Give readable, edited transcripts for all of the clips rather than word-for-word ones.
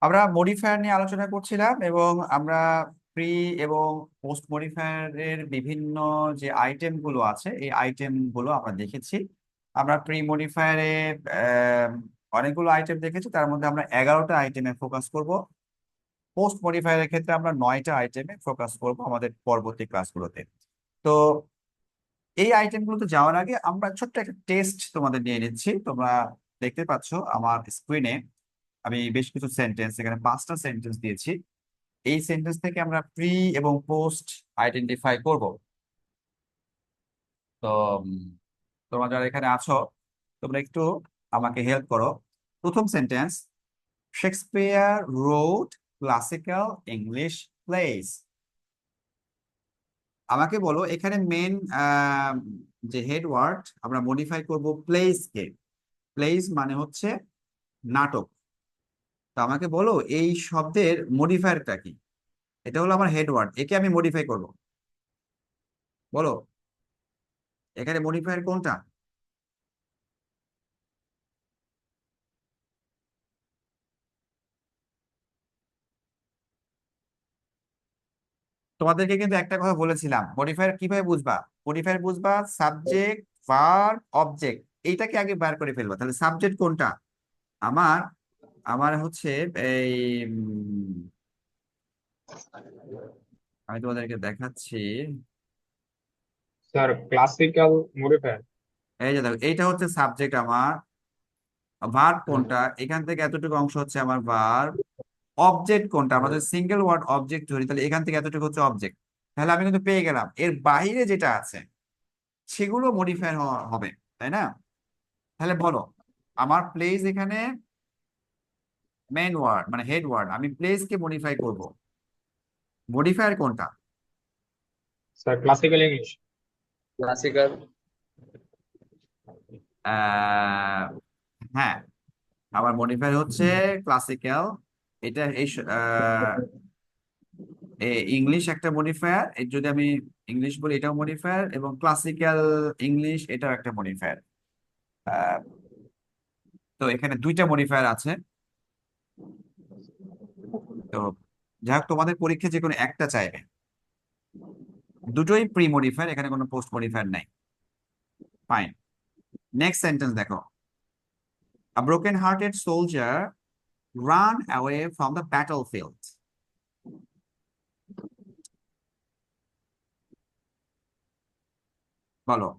আমরা মডিফায়ার নিয়ে আলোচনা করছিলাম এবং আমরা প্রি এবং পোস্ট মডিফায়ারের বিভিন্ন যে আইটেম গুলো আছে এই আইটেম গুলো আমরা দেখেছি। আমরা প্রি মডিফায়ারে অনেকগুলো আইটেম দেখেছি, তার মধ্যে আমরা 11টা আইটেমে ফোকাস করব। পোস্ট মডিফায়ারের ক্ষেত্রে আমরা 9টা আইটেমে ফোকাস করব আমাদের পরবর্তী ক্লাসগুলোতে। তো এই আইটেমগুলোতে যাওয়ার আগে আমরা ছোট্ট একটা টেস্ট তোমাদের নিয়ে নিচ্ছি। তোমরা দেখতে পাচ্ছ আমার স্ক্রিনে আমি বেশ কিছু সেন্টেন্স, এখানে 5টা সেন্টেন্স দিয়েছি। এই সেন্টেন্স থেকে আমরা প্রি এবং পোস্ট আইডেন্টিফাই করব। তো তোমরা যারা এখানে আছো তোমরা একটু আমাকে হেল্প করো। প্রথম sentence, Shakespeare wrote classical English plays. আমাকে বলো এখানে মেন যে হেড ওয়ার্ড আমরা মডিফাই করব প্লেস কে। প্লেস মানে হচ্ছে নাটক। তো আমাকে বলো এই শব্দের মডিফায়ারটা কি। এটা হলো আমার হেড ওয়ার্ড, একে আমি মডিফাই করব। বলো এখানে মডিফায়ার কোনটা। তোমাদেরকে কিন্তু একটা কথা বলেছিলাম, মডিফায়ার কিভাবে বুঝবা। মডিফায়ার বুঝবা সাবজেক্ট ভার্ব অবজেক্ট, এইটাকে আগে বার করে ফেলবা। তাহলে সাবজেক্ট কোনটা আমার, আমার হচ্ছে এই আমি তোমাদেরকে দেখাচ্ছি। Sir classical modifier. এই যে দেখো এইটা হচ্ছে সাবজেক্ট আমার। ভার্ব কোনটা, এখান থেকে এতটুকু অংশ হচ্ছে আমার ভার্ব। অবজেক্ট কোনটা, আমাদের সিঙ্গেল ওয়ার্ড অবজেক্ট ধরি, তাহলে এখান থেকে এতটুকু হচ্ছে অবজেক্ট। তাহলে আমি কিন্তু পেয়ে গেলাম, এর বাইরে যেটা আছে সেগুলো মডিফাই হবে, তাই না। তাহলে বলো আমার প্লেস এখানে মেন ওয়ার্ড মানে হেড ওয়ার্ড, আমি প্লেস কে মডিফাই করব। মডিফায়ার কোনটা। Sir classical English. ক্লাসিক্যাল। আহ হ্যাঁ, আমার মডিফায়ার হচ্ছে ক্লাসিক্যাল। এটা ইংলিশ একটা মডিফায়ার, যদি আমি ইংলিশ বলি এটাও মডিফায়ার, এবং ক্লাসিক্যাল ইংলিশ এটাও একটা মডিফায়ার। তো এখানে দুইটা মডিফায়ার আছে। তো যাই হোক, তোমাদের পরীক্ষা যে কোনো একটা চাইবে। দুটোই প্রি মডিফায়ার, এখানে কোনো পোস্ট মডিফায়ার নাই। ফাইন, নেক্সট সেন্টেন্স দেখো। A broken-hearted soldier ran away from the battlefield. বলো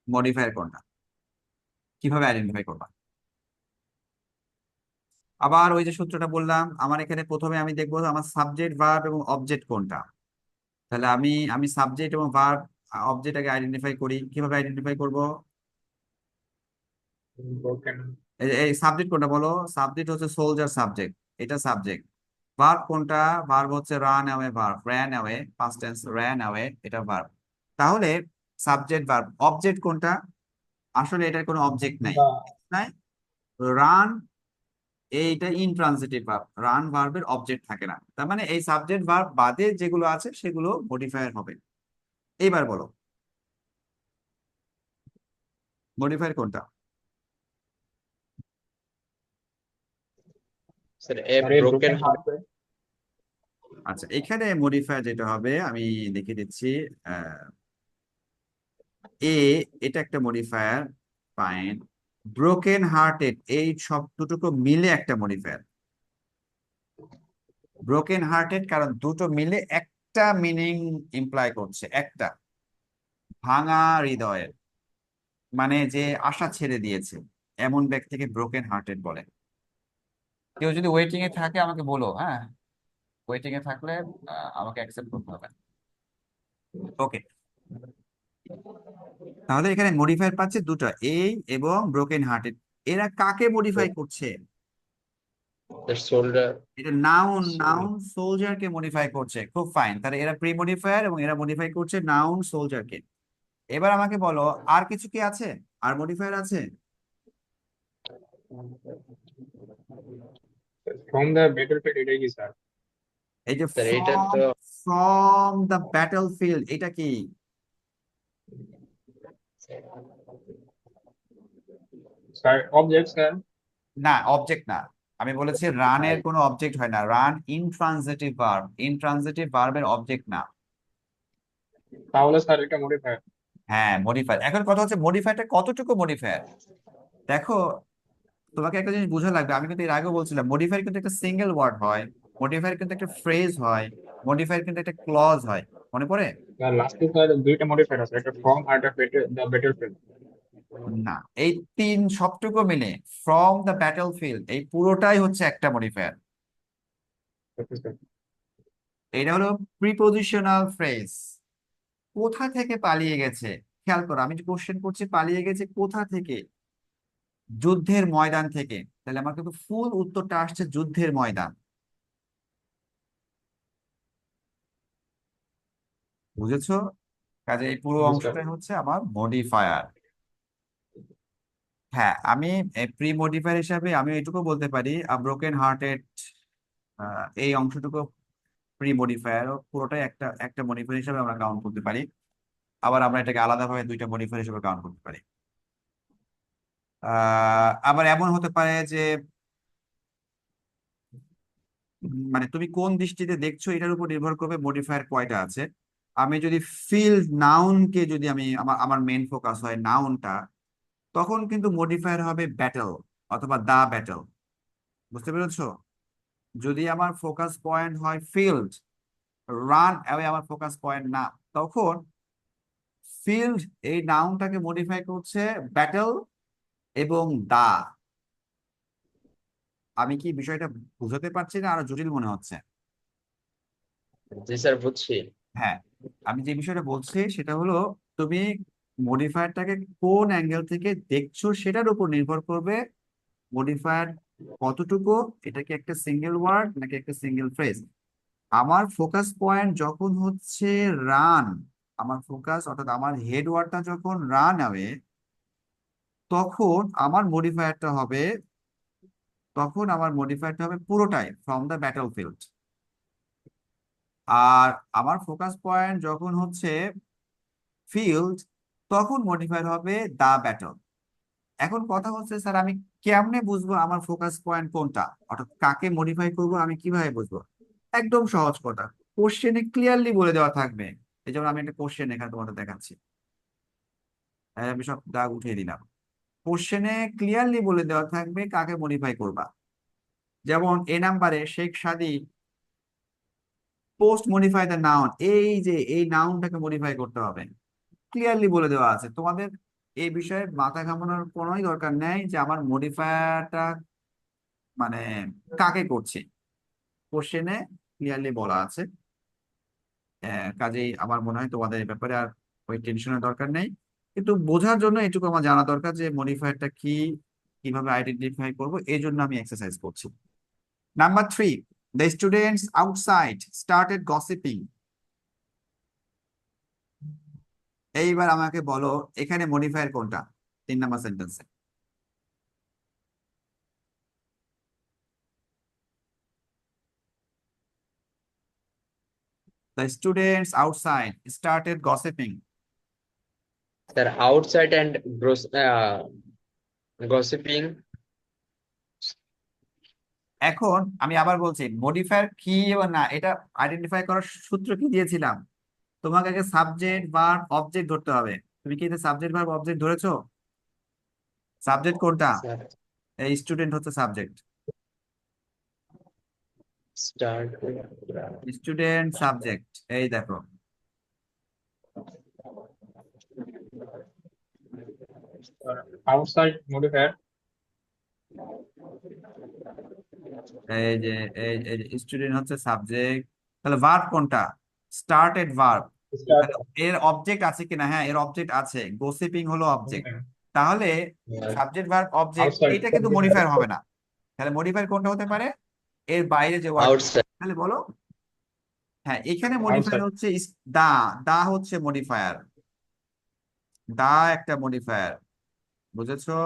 মডিফায়ার কোনটা, কিভাবে আইডেন্টিফাই করবা। আবার ওই যে সূত্রটা বললাম, আমার এখানে প্রথমে আমি দেখবো আমার সাবজেক্ট ভার্ব এবং অবজেক্ট কোনটা। তাহলে আমি আমি সাবজেক্ট এবং ভার্ব অবজেক্ট আগে আইডেন্টিফাই করি। কিভাবে আইডেন্টিফাই করব। ব্রোকেন। এই সাবজেক্ট কোনটা বলো। সাবজেক্ট হচ্ছে সোলজার সাবজেক্ট, এটা সাবজেক্ট। ভার্ব কোনটা, ভার্ব হচ্ছে run away, verb ran away past tense, ran away এটা ভার্ব। তাহলে সাবজেক্ট ভার্ব। অবজেক্ট কোনটা, আসলে এটার কোনো অবজেক্ট নাই। বা নাই, রান এইটা ইনট্রানজিটিভ ভার্ব, রান ভার্বের অবজেক্ট থাকে না, তার মানে এই সাবজেক্ট ভার্ব বাদে যেগুলো আছে সেগুলো মডিফায়ার হবে। এইবার বলো মডিফায়ার কোনটা। স্যার এ স্যার এই ব্রোকেন ব্রোকেন হার্ট। হার্টের। আচ্ছা, এখানে মডিফায়ার যেটা হবে আমি লিখে দিচ্ছি। আহ, এ, এটা একটা মডিফায়ার। ফাইন, ব্রোকেন হার্টেড এই সব দুটো মিলে একটা মডিফায়ার। ব্রোকেন হার্টেড কারণ দুটো মিলে একটা মিনিং ইমপ্লাই করছে, একটা ভাঙা হৃদয়ের, মানে যে আশা ছেড়ে দিয়েছে এমন ব্যক্তিকে ব্রোকেন হার্টেড বলে। কেউ যদি ওয়েটিং এ থাকে আমাকে বলো, হ্যাঁ। ওয়েটিং এ থাকলে আমাকে অ্যাকসেপ্ট করতে হবে। ওকে, তাহলে এখানে মডিফায়ার পাচ্ছে দুটো, এই এবং ব্রোকেন হার্টেড। এরা কাকে মডিফাই করছে। শোল্ডার। এটা নাউন, নাউন সোলজারকে মডিফাই করছে। খুব ফাইন, তাহলে এরা প্রি মডিফায়ার এবং এরা মডিফাই করছে নাউন সোলজারকে। এবার আমাকে বলো আর কিছু কি আছে, আর মডিফায়ার আছে। ফ্রম দ্য ব্যাটলফিল্ড, এটাই কি স্যার? এই যে স্যার এইটা ফ্রম, তো ফ্রম দ্য ব্যাটল ফিল্ড এটা কি। Sir object sir. না, অবজেক্ট না। আমি বলেছি রানের কোনো অবজেক্ট হয় না, রান ইনট্রানজিটিভ ভার্ব, ইনট্রানজিটিভ ভার্বের অবজেক্ট না। তাহলে স্যার এটা মডিফায়ার। হ্যাঁ, মডিফায়ার। এখন কথা হচ্ছে মডিফায়ারটা কতটুকু মডিফায়ার। দেখো, তোমাকে একটা জিনিস বোঝা লাগবে, আমি কিন্তু এর আগেও বলছিলাম মডিফায়ার কিন্তু একটা সিঙ্গেল ওয়ার্ড হয়, মডিফায়ার কিন্তু একটা ফ্রেজ হয়, মডিফায়ার কিন্তু একটা ক্লজ হয়। মনে পড়ে? স্যার লাস্টে স্যার দুইটা মডিফায়ার আছে, একটা ফ্রম আর একটা দ্য ব্যাটল ফিল্ড। না, এই তিন সবটুকু মিলে ফ্রম দ্য ব্যাটল ফিল্ড এই পুরোটাই হচ্ছে একটা মডিফায়ার। Okay sir. এটা হলো প্রিপোজিশনাল ফ্রেজ। কোথা থেকে পালিয়ে গেছে, খেয়াল করো, আমি যে কোশ্চেন করছি পালিয়ে গেছে কোথা থেকে, যুদ্ধের ময়দান থেকে, তাহলে আমার কিন্তু ফুল উত্তরটা আসছে যুদ্ধের ময়দান। বুঝেছো? কাজে এই পুরো জি স্যার। অংশটাই হচ্ছে আমার মডিফায়ার। হ্যাঁ, আমি প্রি মডিফায়ার হিসাবে আমি এটুকু বলতে পারি ব্রোকেন হার্টেড, এই অংশটুকু প্রি মডিফায়ার, পুরোটাই একটা একটা মডিফায়ার হিসাবে আমরা কাউন্ট করতে পারি। আবার আমরা এটাকে আলাদাভাবে দুইটা মডিফায়ার হিসেবে কাউন্ট করতে পারি। আবার এমন হতে পারে যে মানে তুমি কোন দৃষ্টিতে দেখছো এটার উপর নির্ভর করবে মডিফায়ার কয়টা আছে। আমি যদি ফিল্ড নাউনকে যদি আমি আমার আমার মেন ফোকাস হয় নাউনটা, তখন কিন্তু মডিফায়ার হবে ব্যাটেল অথবা দা ব্যাটেল। বুঝতে পেরেছো? যদি আমার ফোকাস পয়েন্ট হয় ফিল্ড, রান অ্যাওয়ে আমার ফোকাস পয়েন্ট না, তখন ফিল্ড এই নাউনটাকে মডিফাই করছে ব্যাটেল এবং দা। আমি কি বিষয়টা বুঝাতে পারছি না আরো জটিল মনে হচ্ছে? জি স্যার, বুঝছি। হ্যাঁ, আমি যে বিষয়টা বলছি সেটা হলো তুমি মডিফায়ারটাকে কোন অ্যাঙ্গেল থেকে দেখছো সেটার উপর নির্ভর করবে মডিফায়ার কতটুকু, এটা কি একটা সিঙ্গেল ওয়ার্ড নাকি একটা সিঙ্গেল ফ্রেজ। আমার ফোকাস পয়েন্ট যখন হচ্ছে রান, আমার ফোকাস অর্থাৎ আমার হেড ওয়ার্ডটা যখন রান হবে, তখন আমার মডিফায়ারটা হবে তখন আমার মডিফায়ারটা হবে পুরোটাই ফ্রম দ্য ব্যাটল ফিল্ড। আর আমার ফোকাস পয়েন্ট যখন হচ্ছে ফিল্ড, তখন মডিফায়ার হবে দা ব্যাটল। এখন কথা হচ্ছে স্যার আমি কেমনে বুঝবো আমার ফোকাস পয়েন্ট কোনটা, অর্থাৎ কাকে মডিফাই করব আমি কিভাবে বুঝবো? একদম সহজ কথা, কোশ্চেনে ক্লিয়ারলি বলে দেওয়া থাকবে। এই যেমন আমি একটা কোশ্চেন এখানে তোমাদের দেখাচ্ছি, আমি সব দাগ উঠিয়ে দিলাম। কোশ্চেনে ক্লিয়ারলি বলে দেওয়া থাকবে কাকে মডিফাই করবা। যেমন এ নাম্বারে Sheikh Saadi post modify the noun, এই যে এই নাউনটাকে মডিফাই করতে হবে, ক্লিয়ারলি বলে দেওয়া আছে। তোমাদের এই বিষয়ে মাথা ঘামানোর কোনোই দরকার নেই যে আমার মডিফায়ারটা মানে কাকে করছি, কোশ্চেনে ক্লিয়ারলি বলা আছে। কাজেই আমার মনে হয় তোমাদের এই ব্যাপারে আর ওই টেনশনের দরকার নেই। কিন্তু বোঝার জন্য এটুকু আমার জানা দরকার যে মডিফায়ারটা কি, কিভাবে আইডেন্টিফাই করব, এই জন্য আমি এক্সারসাইজ করছি। Number 3, the students outside started gossiping. এইবার আমাকে বলো এখানে মডিফায়ার কোনটা 3 নাম্বার সেন্টেন্সে। The students outside started gossiping. Sir outside and gossiping. এখন আমি আবার বলছি মডিফায়ার কি এবং না এটা আইডেন্টিফাই করার সূত্র কি দিয়েছিলাম। তোমাকে আগে সাবজেক্ট ভার্ব অবজেক্ট ধরতে হবে। তুমি কি সাবজেক্ট ভার্ব অবজেক্ট ধরেছো? সাবজেক্ট কোনটা? স্যার এই স্টুডেন্ট হচ্ছে সাবজেক্ট। স্টার্ট। স্টুডেন্ট সাবজেক্ট, এই দেখো। Outside modifier. এই যে স্টুডেন্ট হচ্ছে সাবজেক্ট, তাহলে ভার্ব কোনটা? Started verb. স্টার্ট। তাহলে এর অবজেক্ট আছে কিনা? হ্যাঁ, এর অবজেক্ট আছে, গোসিপিং হলো অবজেক্ট। তাহলে সাবজেক্ট ভার্ব অবজেক্ট আউটসাইড এটা কিন্তু মডিফায়ার হবে না। তাহলে মডিফায়ার কোনটা হতে পারে? এর বাইরে যে ওয়ার্ড। আউটসাইড। তাহলে বলো। হ্যাঁ, এখানে মডিফায়ার আউটসাইড। হচ্ছে দা। দা হচ্ছে মডিফায়ার, দা একটা মডিফায়ার। বুঝেছো?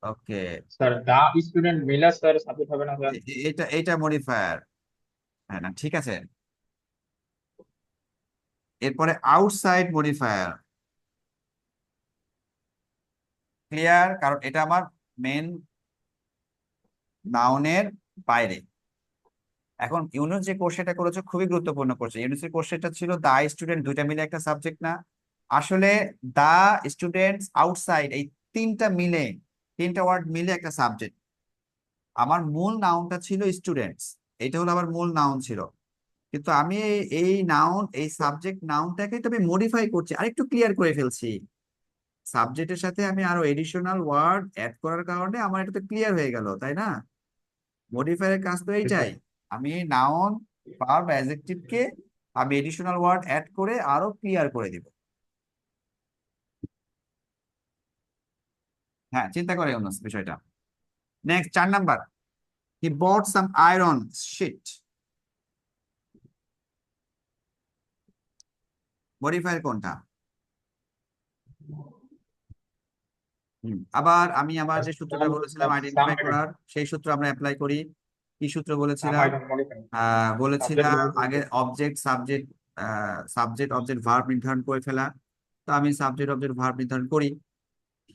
ওকে, স্যার দা স্টুডেন্ট মিলা স্যার সাবজেক্ট হবে না স্যার? এটা এটা মডিফায়ার। হ্যাঁ, না ঠিক আছে। এরপরে আউটসাইড মডিফায়ার। ক্লিয়ার? কারণ এটা আমার মেন নাউনের বাইরে। এখন ইউনুস যে কোশ্চেনটা করেছে খুবই গুরুত্বপূর্ণ কোশ্চেন। ইউনুসের কোশ্চেনটা ছিল দা স্টুডেন্ট, দুইটা মিলে একটা সাবজেক্ট না? আসলে দা স্টুডেন্টস আউটসাইড, এই তিনটা ওয়ার্ড মিলে একটা সাবজেক্ট। আমার মূল নাউনটা ছিল স্টুডেন্টস, এটা হলো আমার মূল নাউন ছিল, কিন্তু আমি এই নাউন, এই সাবজেক্ট নাউনটাকে তো আমি মডিফাই করছি, আরেকটু ক্লিয়ার করে ফেলছি। সাবজেক্টের সাথে আমি আরো এডিশনাল ওয়ার্ড অ্যাড করার কারণে আমার এটা তো ক্লিয়ার হয়ে গেল, তাই না? মডিফায়ারের কাজ তো Yes, এইটাই। sir. আমি নাউন, ভার্ব, অ্যাডজেক্টিভকে আমি এডিশনাল ওয়ার্ড অ্যাড করে আরো ক্লিয়ার করে দিব। হ্যাঁ, চিন্তা করে ইউনুস বিষয়টা। নেক্সট 4 নাম্বার, হি বট সাম আয়রন শিট। মডিফায়ার কোনটা? আবার যে সূত্রটা বলেছিলাম Some আইডেন্টিফাই item. করার, সেই সূত্র আমরা অ্যাপ্লাই করি। কি সূত্র Some বলেছিলাম? item modify. বলেছিলাম Subject verb আগে সাবজেক্ট অবজেক্ট ভার্ব নির্ধারণ করে ফেলা। তো আমি সাবজেক্ট অবজেক্ট ভার্ব নির্ধারণ করি।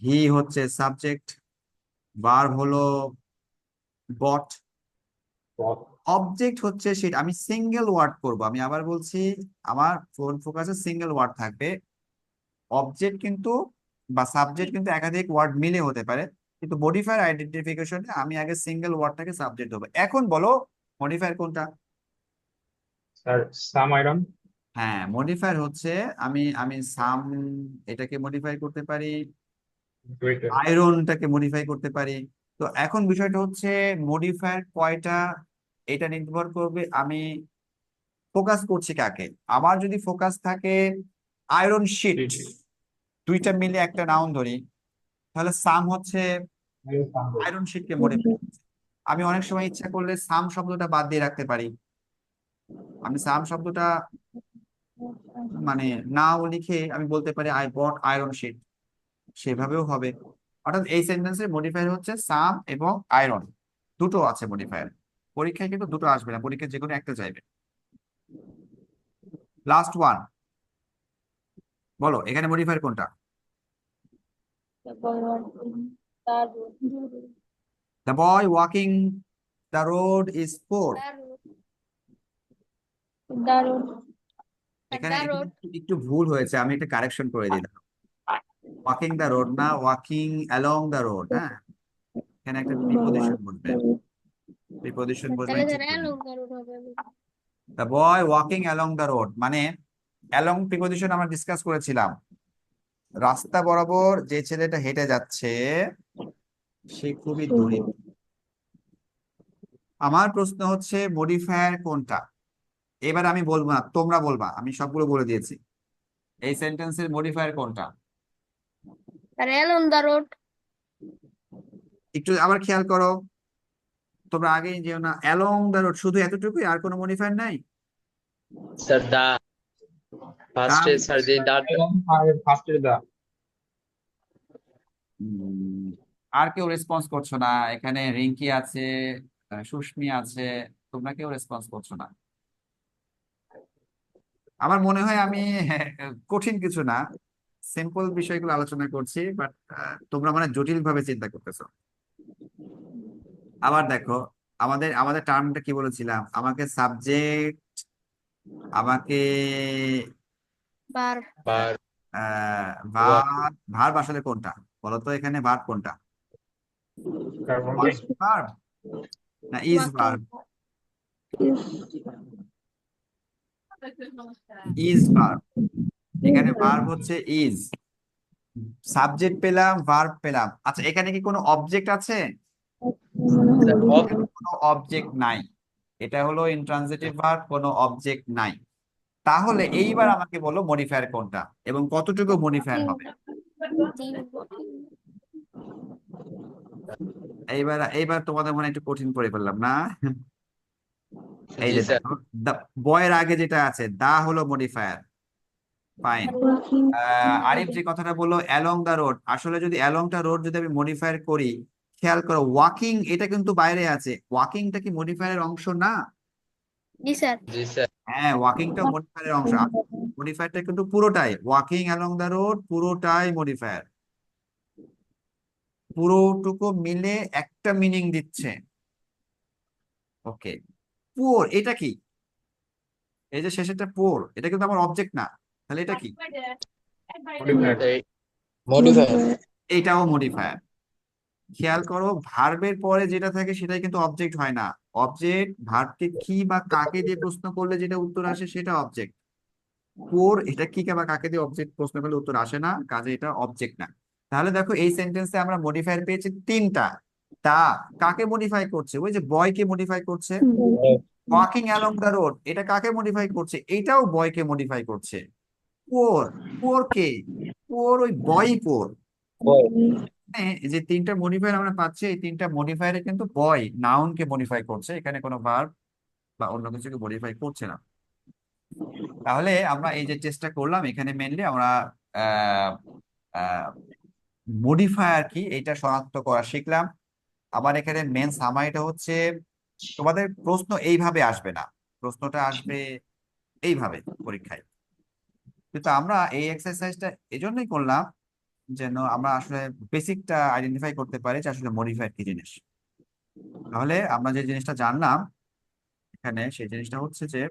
হি হচ্ছে সাবজেক্ট, ভার্ব হলো বট, verb. অবজেক্ট হচ্ছে সেটা। আমি সিঙ্গেল ওয়ার্ড করব, আমি আবার বলছি, আমার ফোকাসে সিঙ্গেল ওয়ার্ড থাকবে। অবজেক্ট কিন্তু বা সাবজেক্ট কিন্তু একাধিক ওয়ার্ড মিলে হতে পারে, কিন্তু মডিফায়ার আইডেন্টিফিকেশনে আমি আগে সিঙ্গেল ওয়ার্ডটাকে সাবজেক্ট দেবো। এখন বলো মডিফায়ার কোনটা? Sir, some item. হ্যাঁ, মডিফায়ার হচ্ছে আমি আমি সাম এটাকে মডিফাই করতে পারি, Wait. আয়রনটাকে মডিফাই করতে পারি। তো এখন বিষয়টা হচ্ছে মডিফায়ার কয়টা, এটা নির্ভর করবে আমি ফোকাস করছি কাকে। আমার যদি ফোকাস থাকে আয়রন শিট, দুইটা মিলে একটা নাউন ধরি, তাহলে সাম হচ্ছে Yes, some. আয়রন শিটকে মডিফাই করছে। আমি অনেক সময় ইচ্ছা করলে সাম শব্দটা বাদ দিয়ে রাখতে পারি, আমি সাম শব্দটা মানে নাও লিখে আমি বলতে পারি আই বট আয়রন শিট, সেভাবেও হবে। অর্থাৎ এই সেন্টেন্সের মডিফায়ার হচ্ছে সাম এবং আয়রন, দুটো আছে মডিফায়ার। পরীক্ষায় কিন্তু দুটো আসবে না, পরীক্ষায় যে কোনো একটা চাইবে। লাস্ট ওয়ান, বলো এখানে মডিফায়ার কোনটা? The boy walking the road is poor. এখানে এখানে একটু ভুল হয়েছে, আমি একটা কারেকশন করে দিলাম। ওয়াকিং দ্য রোড না, ওয়াকিং অ্যালং দ্য রোড। হ্যাঁ, এখানে একটা প্রিপজিশন বসবে, প্রিপজিশন বসবে, তাহলে আমি ঠিক স্যার করে দিলাম। অ্যালং কারণ হবে। The boy walking along the road মানে অ্যালং প্রিপজিশন আমরা ডিসকাস করেছিলাম। রাস্তা বরাবর যে ছেলেটা হেঁটে যাচ্ছে সে খুবই দরিদ্র। আমার প্রশ্ন হচ্ছে মডিফায়ার কোনটা? এবার আমি বলবো না, তোমরা বলবা, আমি সবগুলো বলে দিয়েছি। এই সেন্টেন্সের মডিফায়ার কোনটা? Sir along the road. একটু আবার খেয়াল করো, তোমরা আগেই যেও না, অ্যালং দ্য রোড শুধু এতটুকুই, আর কোনো মডিফায়ার নাই? Sir, the first তা- is sir the Item are first is the. উম, আর কেউ রেসপন্স করছো না? এখানে রিঙ্কি আছে, সুস্মি আছে, তোমরা কেউ রেসপন্স করছো না। আমার মনে হয় আমি কঠিন কিছু না, সিম্পল বিষয়গুলো আলোচনা করছি, বাট তোমরা মানে জটিল ভাবে চিন্তা করতেছো। আবার দেখো, আমাদের আমাদের টার্মটা কি বলেছিলাম? আমাকে সাবজেক্ট, আমাকে বার bar work ভার্ব, ভার্ব আসলে কোনটা বলো তো? এখানে ভার্ব কোনটা? Carbon. ভার্ব না is walking verb? Is verb. এখানে ভার্ব হচ্ছে ইজ, সাবজেক্ট পেলাম, ভার্ব পেলাম। আচ্ছা, এখানে কি কোনো অবজেক্ট আছে? the ob এখানে কোনো অবজেক্ট নাই, এটা হলো ইনট্রানজিটিভ ভার্ব, কোনো অবজেক্ট নাই। তাহলে এইবার আমাকে বলো মডিফায়ার কোনটা এবং কতটুকু মডিফায়ার হবে? এইবার এইবার তোমাদের মনে একটু কঠিন করে ফেললাম না? এই জি যে স্যার দেখো, দা বয়ের আগে যেটা আছে দা হলো মডিফায়ার। ফাইন। আরিফ যে কথাটা বললো অ্যালং দা রোড, আসলে যদি অ্যালং দা রোড যদি আমি মডিফায়ার করি, খেয়াল করো ওয়াকিং এটা কিন্তু বাইরে আছে, ওয়াকিংটা কি মডিফায়ারের অংশ না? জি স্যার। জি স্যার হ্যাঁ, ওয়াকিংটা মডিফায়ারের অংশ। মডিফায়ারটা কিন্তু পুরোটাই, ওয়াকিং অ্যালং দা রোড পুরোটাই মডিফায়ার, পুরোটুকু মিলে একটা মিনিং দিচ্ছে। ওকে, পোর এটা কি? এই যে শেষেরটা পোর, এটা কিন্তু আমার অবজেক্ট না, তাহলে এটা কি? modifier, এই modifier, এইটাও মডিফায়ার। খেয়াল করো, ভার্বের পরে যেটা থাকে সেটাই কিন্তু অবজেক্ট হয় না। অবজেক্ট ভার্বকে কি বা কাকে দিয়ে প্রশ্ন করলে যেটা উত্তর আসে সেটা অবজেক্ট। পোর এটা কি বা কাকে দিয়ে অবজেক্ট প্রশ্ন করলে উত্তর আসে না, কাজে এটা অবজেক্ট না। তাহলে দেখো এই সেন্টেন্সে আমরা মডিফায়ার পেয়েছি তিনটা। তা কাকে মডিফাই করছে? ওই যে বয়কে মডিফাই করছে। ওয়াকিং অ্যালং দ্য রোড, এটা কাকে মডিফাই করছে? এটাও বয়কে মডিফাই করছে। পোর, পোর কে? পোর ওই বয়ই পোর। boy, এই যে তিনটা মডিফায়ার আমরা পাচ্ছি, এই তিনটা মডিফায়ারে কিন্তু বয় নাউনকে মডিফাই করছে, এখানে কোনো ভার্ব বা অন্য কিছুকে মডিফাই করছে না। তাহলে আমরা এই যে চেষ্টা করলাম, এখানে মেনলি আমরা মডিফায়ার কি এটা শনাক্ত করা শিখলাম। আবার এখানে মেন সামারিটা হচ্ছে, তোমাদের প্রশ্ন এইভাবে আসবে না, প্রশ্নটা আসবে এইভাবে পরীক্ষায়। কিন্তু আমরা এই এক্সারসাইজটা এজন্যই করলাম যেন আমরা আসলে বেসিকটা আইডেন্টিফাই করতে পারি যে আসলে মডিফায়ার কি জিনিস। তাহলে আমরা যে জিনিসটা জানলাম এখানে, সেই জিনিসটা হচ্ছে যে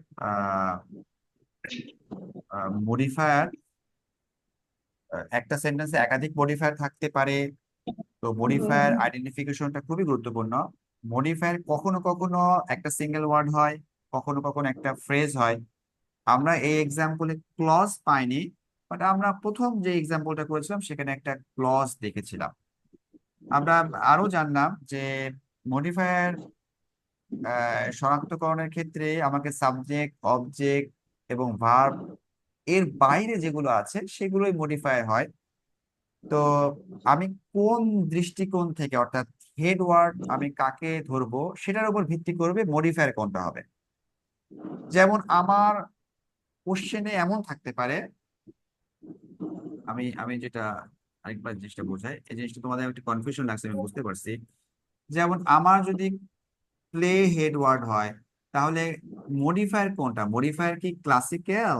মডিফায়ার, একটা সেন্টেন্সে একাধিক মডিফায়ার থাকতে পারে। তো মডিফায়ার আইডেন্টিফিকেশনটা খুবই গুরুত্বপূর্ণ। মডিফায়ার কখনো কখনো একটা সিঙ্গেল ওয়ার্ড হয়, কখনো কখনো একটা ফ্রেজ হয়। আমরা এই এক্সাম্পলে ক্লজ পাইনি, বাট আমরা প্রথম যে এক্সাম্পলটা করেছিলাম সেখানে একটা ক্লজ দেখেছিলাম। আমরা আরো জানলাম যে মডিফায়ার শনাক্তকরণের ক্ষেত্রে আমাকে সাবজেক্ট, অবজেক্ট এবং ভার্ব এর বাইরে যেগুলো আছে সেগুলোই মডিফায়ার হয়। তো আমি কোন দৃষ্টিকোণ থেকে, অর্থাৎ হেড ওয়ার্ড আমি কাকে ধরবো সেটার উপর ভিত্তি করবে মডিফায়ার কোনটা হবে। যেমন আমার কোশ্চেনে এমন থাকতে পারে, আমি আমি যেটা আরেকবার জিনিসটা বোঝাই, এই জিনিসটা তোমাদের একটু কনফিউশন লাগছে, আমি বুঝতে পারছি। যেমন আমার যদি প্লে হেড ওয়ার্ড হয়, তাহলে মডিফায়ার কোনটা? মডিফায়ার কি ক্লাসিক্যাল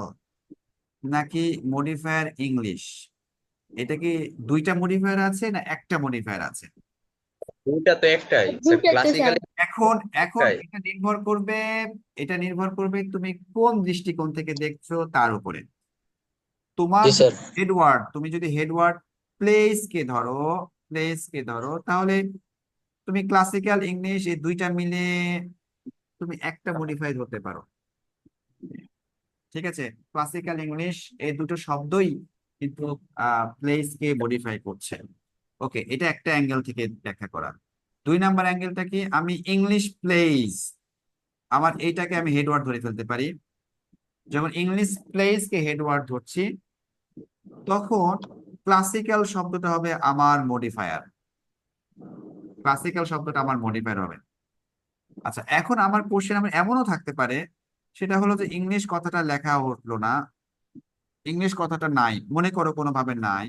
নাকি মডিফায়ার ইংলিশ? এটা কি দুইটা মডিফায়ার আছে না একটা মডিফায়ার আছে? দুইটা তো একটাই স্যার, দুইটাতে স্যার। ক্লাসিক্যালি এখন এখন একটাই। এটা নির্ভর করবে তুমি কোন দৃষ্টিকোণ থেকে দেখছো তার উপরে। তোমার জি স্যার। হেডওয়ার্ড, তুমি যদি হেডওয়ার্ড প্লেস কে ধরো তাহলে তুমি ক্লাসিক্যাল ইংলিশ এই দুইটা মিলে তুমি একটা মডিফাই ধরতে পারো। ঠিক আছে, ক্লাসিক্যাল ইংলিশ এই দুটো শব্দই কিন্তু প্লেস কে মডিফাই করছে। ওকে, এটা একটা অ্যাঙ্গেল থেকে ব্যাখ্যা করা। দুই নাম্বার অ্যাঙ্গেলটা কি? আমি ইংলিশ প্লেস, আমার এইটাকে আমি হেডওয়ার্ড ধরে ফেলতে পারি। যেমন ইংলিশ প্লেস কে হেডওয়ার্ড ধরছি, তখন ক্লাসিক্যাল শব্দটা হবে আমার মডিফায়ার, ক্লাসিক্যাল শব্দটা আমার মডিফায়ার হবে। আচ্ছা, এখন আমার কোশ্চেন আমার এমনও থাকতে পারে, সেটা হলো যে ইংলিশ কথাটা লেখা হলো না, ইংলিশ কথাটা নাই, মনে করো কোনোভাবে নাই,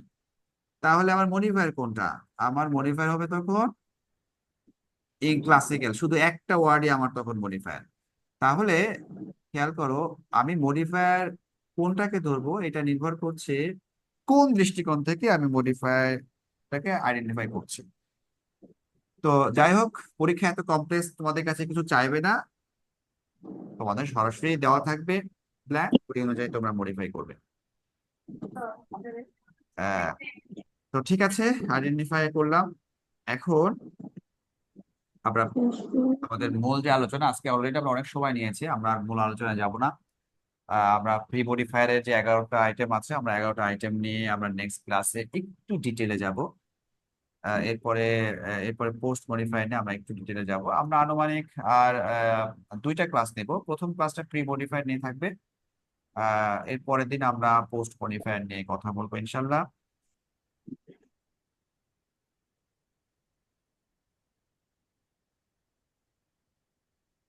তাহলে আমার মডিফায়ার কোনটা? আমার মডিফায়ার হবে তখন এই ক্লাসিক্যাল, শুধু একটা ওয়ার্ডই আমার তখন মডিফায়ার। তাহলে খেয়াল করো, আমি মডিফায়ার কোনটাকে ধরবো এটা নির্ভর করছে কোন দৃষ্টিকোণ থেকে আমি মডিফায়ারটাকে আইডেন্টিফাই করছি। তো যাই হোক, পরীক্ষা এত কমপ্লেক্স তোমাদের কাছে কিছু চাইবে না, তোমাদের সরাসরি দেওয়া থাকবে প্ল্যান, ওই অনুযায়ী তোমরা মডিফাই করবে। আহ, তো ঠিক আছে, আইডেন্টিফাই করলাম। এখন আমরা আমাদের মূল যে আলোচনা, আজকে অলরেডি আমরা অনেক সময় নিয়েছি, আমরা আর মূল আলোচনায় যাব না। আমরা প্রি মডিফায়ারের যে 11টা আইটেম আছে, আমরা 11টা আইটেম নিয়ে আমরা নেক্সট ক্লাসে একটু ডিটেলে যাব। এরপরে পোস্ট মডিফায়ার নিয়ে আমরা একটু ডিটেলে যাব। আমরা আনুমানিক আর দুইটা ক্লাস নেব। প্রথম ক্লাসটা প্রি মডিফায়ার নিয়ে থাকবে, এর পরের দিন আমরা পোস্ট মডিফায়ার নিয়ে কথা বলবো ইনশাল্লাহ।